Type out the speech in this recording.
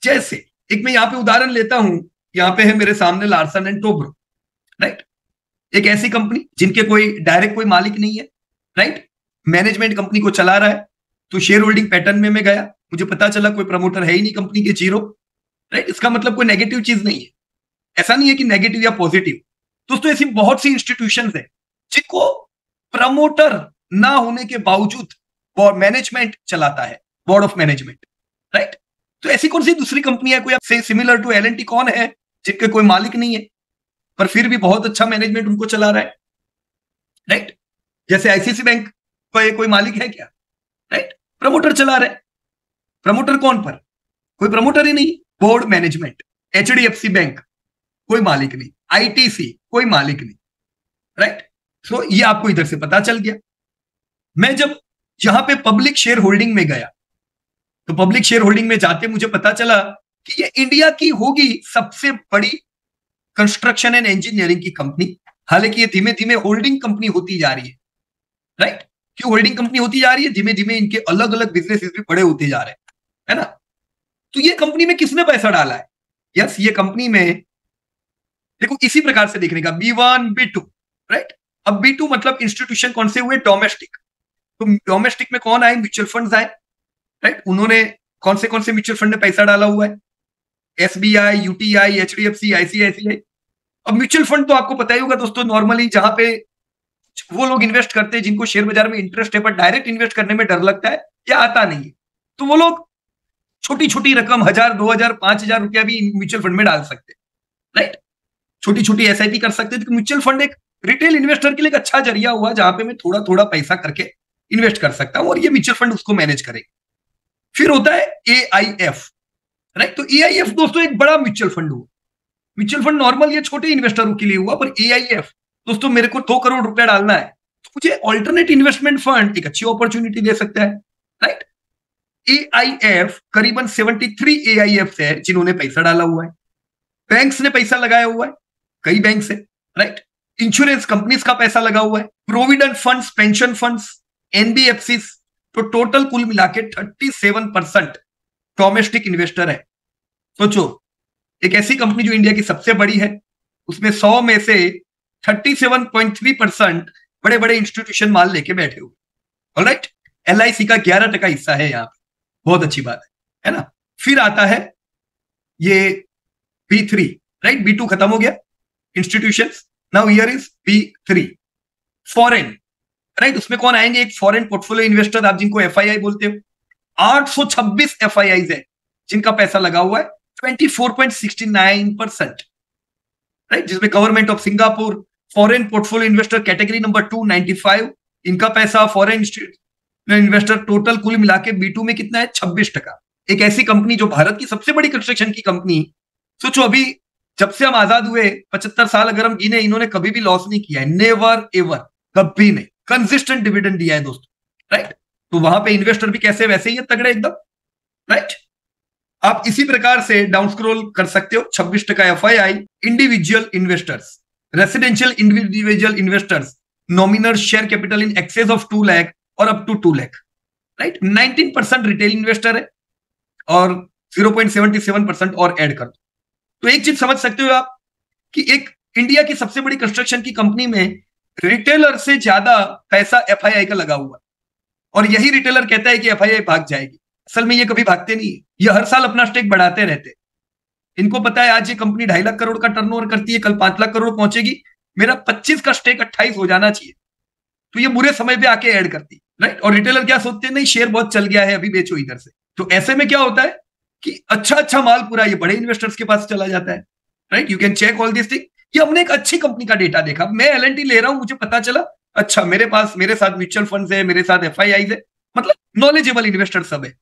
जैसे एक मैं यहां पे उदाहरण लेता हूं, यहां पे है मेरे सामने लार्सन एंड टोब्रो, राइट। एक ऐसी कंपनी जिनके कोई डायरेक्ट कोई मालिक नहीं है, राइट। मैनेजमेंट कंपनी को चला रहा है। तो शेयर होल्डिंग पैटर्न में मैं गया, मुझे पता चला कोई प्रमोटर है ही नहीं कंपनी के, जीरो, राइट। इसका मतलब कोई नेगेटिव चीज नहीं है, ऐसा नहीं है कि नेगेटिव या पॉजिटिव। दोस्तों ऐसी बहुत सी इंस्टीट्यूशंस है जिनको प्रमोटर ना होने के बावजूद मैनेजमेंट चलाता है, बोर्ड ऑफ मैनेजमेंट, राइट। तो ऐसी कौन सी दूसरी कंपनी है, कोई आपसे similar to L and T कौन है जिनके कोई मालिक नहीं है पर फिर भी बहुत अच्छा मैनेजमेंट उनको चला रहा है, राइट। जैसे आईसीआईसी बैंक कोई मालिक है क्या, राइट। प्रमोटर चला रहे, प्रमोटर कौन पर, कोई प्रमोटर ही नहीं, बोर्ड मैनेजमेंट। एचडीएफसी बैंक कोई मालिक नहीं, आईटीसी कोई मालिक नहीं, राइट। सो ये आपको इधर से पता चल गया। मैं जब यहां पे पब्लिक शेयर होल्डिंग में गया तो पब्लिक शेयर होल्डिंग में जाते मुझे पता चला कि ये इंडिया की होगी सबसे बड़ी कंस्ट्रक्शन एंड इंजीनियरिंग की कंपनी। हालांकि ये धीमे धीमे होल्डिंग कंपनी होती जा रही है, राइट। क्यों होल्डिंग कंपनी होती जा रही है, धीमे धीमे इनके अलग अलग बिजनेसेस भी बड़े होते जा रहे हैं, है ना। तो ये कंपनी में किसने पैसा डाला है, यस ये कंपनी में देखो इसी प्रकार से देखने का B1 B2, राइट। अब B2 मतलब इंस्टीट्यूशन कौन से हुए, डोमेस्टिक। तो डोमेस्टिक में कौन आए, म्यूचुअल फंड्स आए, राइट। उन्होंने कौन से म्यूचुअल फंड में पैसा डाला हुआ है, एसबीआई, यूटीआई, एचडीएफसी, आईसीआईसीआई। अब म्यूचुअल फंड तो आपको पता ही होगा दोस्तों, नॉर्मली जहां पे वो लोग इन्वेस्ट करते हैं जिनको शेयर बाजार में इंटरेस्ट है पर डायरेक्ट इन्वेस्ट करने में डर लगता है या आता नहीं है, तो वो लोग छोटी छोटी रकम 1000, 2000, 5000 रुपया भी म्यूचुअल फंड में डाल सकते हैं, राइट। छोटी छोटी एसआईपी कर सकते हैं। तो म्यूचुअल फंड एक रिटेल इन्वेस्टर के लिए एक अच्छा जरिया हुआ जहां पे मैं थोड़ा थोड़ा पैसा करके इन्वेस्ट कर सकता हूं और ये म्यूचुअल फंड उसको मैनेज करेगा। फिर होता है एआईएफ, राइट। तो एआईएफ दोस्तों एक बड़ा म्यूचुअल फंड हुआ। म्यूचुअल फंड नॉर्मल ये छोटे इन्वेस्टरों के लिए हुआ, पर एआईएफ दोस्तों मेरे को 2 करोड़ रुपया डालना है तो मुझे ऑल्टरनेट इन्वेस्टमेंट फंड एक अच्छी अपॉर्चुनिटी दे सकता है, राइट। एआईएफ करीबन 73 एआईएफ है जिन्होंने पैसा डाला हुआ है। बैंक्स ने पैसा लगाया हुआ है, कई बैंक से, राइट। इंश्योरेंस कंपनीज का पैसा लगा हुआ है, provident funds, pension funds, NBFC. तो टोटल कुल मिला के 37% डोमेस्टिक इन्वेस्टर है। सोचो एक ऐसी कंपनी जो इंडिया की सबसे बड़ी है उसमें 100 में से 37.3% बड़े बड़े इंस्टीट्यूशन माल लेके बैठे हुए, ऑलराइट। एलआईसी का 11% हिस्सा है यहाँ पे, बहुत अच्छी बात है ना। फिर आता है ये B3, राइट। B2 खत्म हो गया institutions, now here is B3 foreign, right. उसमें कौन आएंगे, एक फॉरेन पोर्टफोलियो इन्वेस्टर, आप जिनको एफआईआई बोलते हो। 826 एफआईआई है जिनका पैसा लगा हुआ है, 24.69%, राइट। जिसमें government of Singapore, foreign portfolio investor category number 2 95 इनका पैसा, फॉरेन इन्वेस्टर टोटल कुल मिला के B2 में कितना है, 26%। एक ऐसी कंपनी जो भारत की सबसे बड़ी कंस्ट्रक्शन की कंपनी, सोचो अभी जब से हम आजाद हुए 75 साल अगर हम गिने, इन्होंने कभी भी लॉस नहीं किया है, नेवर एवर, कभी नहीं, कंसिस्टेंट डिविडेंड दिया है दोस्तों, राइट। तो वहां पे इन्वेस्टर भी कैसे वैसे ही है, तगड़े एकदम, राइट। आप इसी प्रकार से डाउन स्क्रॉल कर सकते हो। 26% FII, individual investors, residential individual investors, nominal share capital in excess of 2 lakh और up to 2 lakh, right. 19% retail investor है और 0.77% और ऐड कर दो तो एक चीज समझ सकते हो आप कि एक इंडिया की सबसे बड़ी कंस्ट्रक्शन की कंपनी में रिटेलर से ज्यादा पैसा एफआईआई का लगा हुआ, और यही रिटेलर कहता है कि एफआईआई भाग जाएगी। असल में ये कभी भागते नहीं है, ये हर साल अपना स्टेक बढ़ाते रहते। इनको पता है आज ये कंपनी 2.5 लाख करोड़ का टर्नओवर करती है, कल 5 लाख करोड़ पहुंचेगी, मेरा 25 का स्टेक 28 हो जाना चाहिए। तो ये बुरे समय पे आके ऐड करती, राइट। और रिटेलर क्या सोचते हैं, नहीं शेयर बहुत चल गया है अभी बेचो इधर से। तो ऐसे में क्या होता है कि अच्छा माल पूरा ये बड़े इन्वेस्टर्स के पास चला जाता है, right. You can check all this thing. ये हमने एक अच्छी कंपनी का डेटा देखा, मैं एलएनटी ले रहा हूं, मुझे पता चला अच्छा मेरे पास, मेरे साथ म्यूचुअल फंड्स है, मेरे साथ एफआईआई है, मतलब नॉलेजेबल इन्वेस्टर सब है।